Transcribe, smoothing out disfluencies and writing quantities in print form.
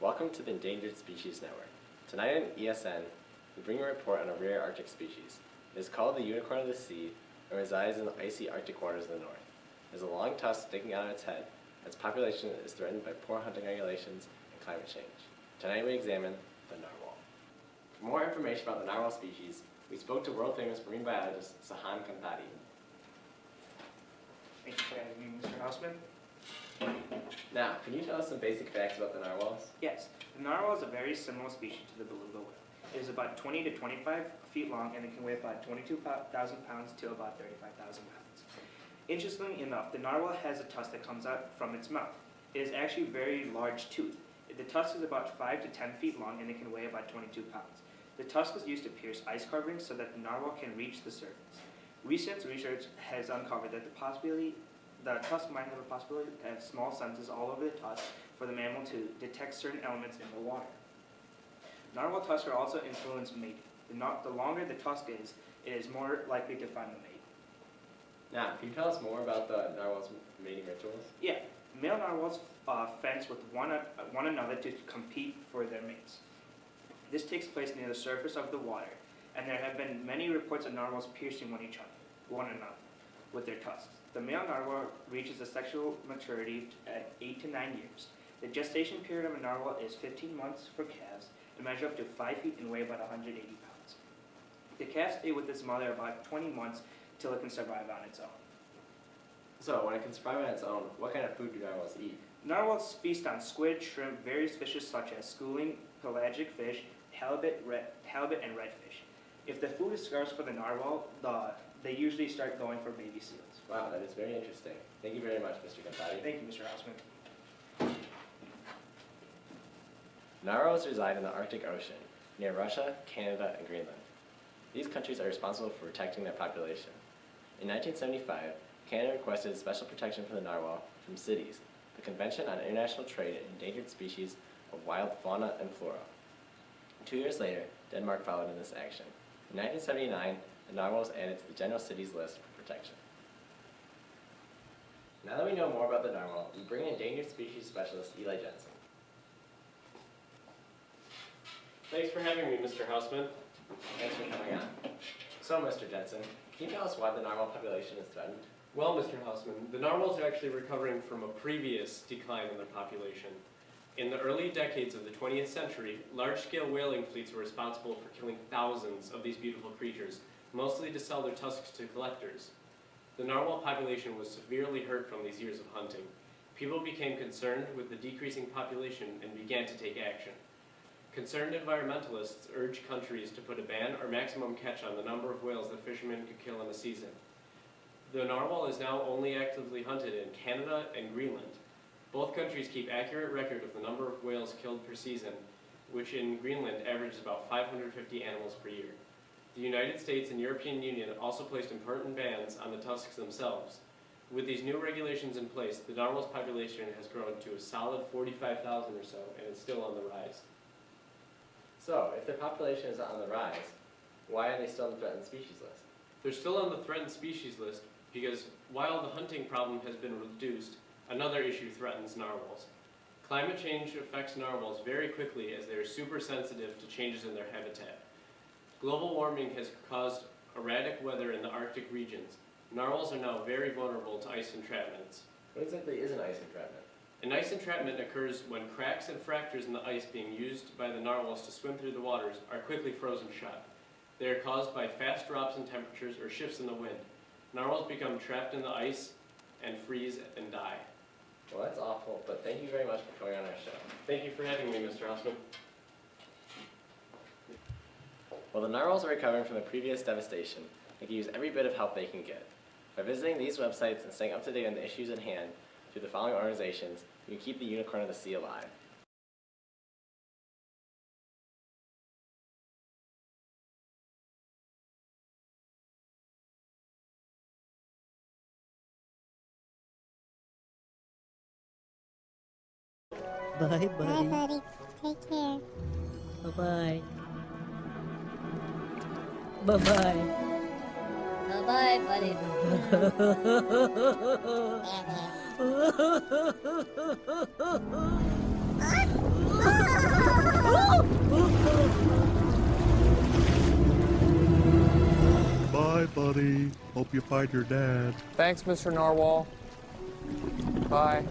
Welcome to the Endangered Species Network. Tonight on ESN, we bring a report on a rare Arctic species. It is called the unicorn of the sea and resides in the icy Arctic waters of the north. It has a long tusk sticking out of its head. Its population is threatened by poor hunting regulations and climate change. Tonight we examine the narwhal. For more information about the narwhal species, we spoke to world-famous marine biologist Sahan Kantari. Thank you for having me, Mr. Hausman. Now, can you tell us some basic facts about the narwhals? Yes, the narwhal is a very similar species to the beluga whale. It is about 20 to 25 feet long and it can weigh about 22,000 pounds to about 35,000 pounds. Interestingly enough, the narwhal has a tusk that comes out from its mouth. It is actually a very large tooth. The tusk is about 5 to 10 feet long and it can weigh about 22 pounds. The tusk is used to pierce ice coverings so that the narwhal can reach the surface. Recent research has uncovered that the tusk might have a possibility to have small sensors all over the tusk for the mammal to detect certain elements in the water. Narwhal tusks are also influence mating. The longer the tusk is, it is more likely to find the mate. Now, can you tell us more about the narwhal's mating rituals? Yeah, male narwhals fence with one another to compete for their mates. This takes place near the surface of the water, and there have been many reports of narwhals piercing one another with their tusks. The male narwhal reaches a sexual maturity at 8 to 9 years. The gestation period of a narwhal is 15 months for calves and measure up to 5 feet and weigh about 180 pounds. The calves stay with its mother about 20 months till it can survive on its own. So, when it can survive on its own, what kind of food do narwhals eat? Narwhals feast on squid, shrimp, various fishes such as schooling, pelagic fish, halibut, and redfish. If the food is scarce for the narwhal, they usually start going for baby seals. Wow, that is very interesting. Thank you very much, Mr. Kantari. Thank you, Mr. Hausman. Narwhals reside in the Arctic Ocean, near Russia, Canada, and Greenland. These countries are responsible for protecting their population. In 1975, Canada requested special protection for the narwhal from CITES, the Convention on International Trade in Endangered Species of Wild Fauna and Flora. 2 years later, Denmark followed in this action. In 1979, the narwhal was added to the general CITES list for protection. Now that we know more about the narwhal, we bring in endangered species specialist Eli Jensen. Thanks for having me, Mr. Hausman. Thanks for coming on. So, Mr. Jensen, can you tell us why the narwhal population is threatened? Well, Mr. Hausman, the narwhals are actually recovering from a previous decline in their population. In the early decades of the 20th century, large-scale whaling fleets were responsible for killing thousands of these beautiful creatures, mostly to sell their tusks to collectors. The narwhal population was severely hurt from these years of hunting. People became concerned with the decreasing population and began to take action. Concerned environmentalists urged countries to put a ban or maximum catch on the number of whales that fishermen could kill in a season. The narwhal is now only actively hunted in Canada and Greenland. Both countries keep accurate record of the number of whales killed per season, which in Greenland averages about 550 animals per year. The United States and European Union also placed important bans on the tusks themselves. With these new regulations in place, the narwhal's population has grown to a solid 45,000 or so, and it's still on the rise. So, if their population is on the rise, why are they still on the threatened species list? They're still on the threatened species list because while the hunting problem has been reduced, another issue threatens narwhals. Climate change affects narwhals very quickly as they are super sensitive to changes in their habitat. Global warming has caused erratic weather in the Arctic regions. Narwhals are now very vulnerable to ice entrapments. What exactly is an ice entrapment? An ice entrapment occurs when cracks and fractures in the ice being used by the narwhals to swim through the waters are quickly frozen shut. They are caused by fast drops in temperatures or shifts in the wind. Narwhals become trapped in the ice and freeze and die. Well, that's awful, but thank you very much for coming on our show. Thank you for having me, Mr. Hausman. While the narwhals are recovering from the previous devastation, they can use every bit of help they can get. By visiting these websites and staying up to date on the issues at hand through the following organizations, you can keep the unicorn of the sea alive. Bye, buddy. Bye, buddy. Take care. Bye-bye. Bye-bye. Bye-bye, buddy. buddy. Hope you find your dad. Thanks, Mr. Narwhal. Bye.